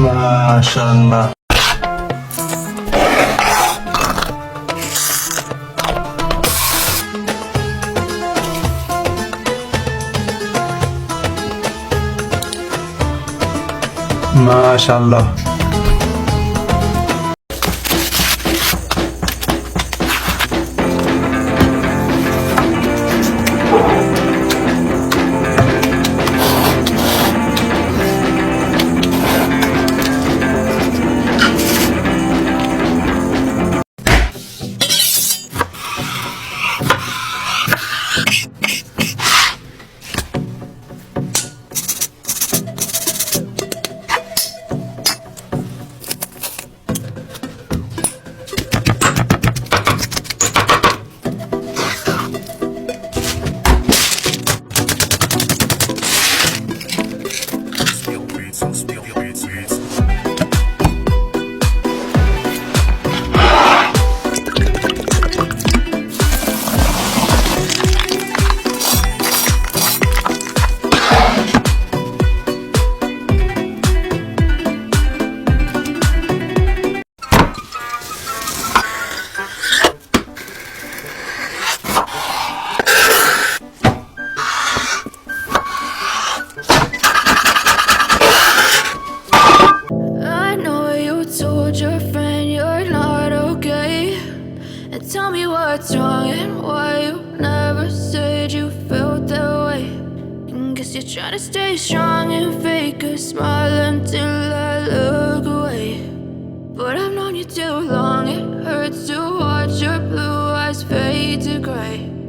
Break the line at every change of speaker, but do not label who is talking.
Maşallah. Maşallah.
I know you told your friend you're not okay, and tell me what's wrong and why you never said you felt that way. And guess you're trying to stay strong and fake a smile until I look away. But I've known you too long, it hurts to watch your blue eyes fade to gray.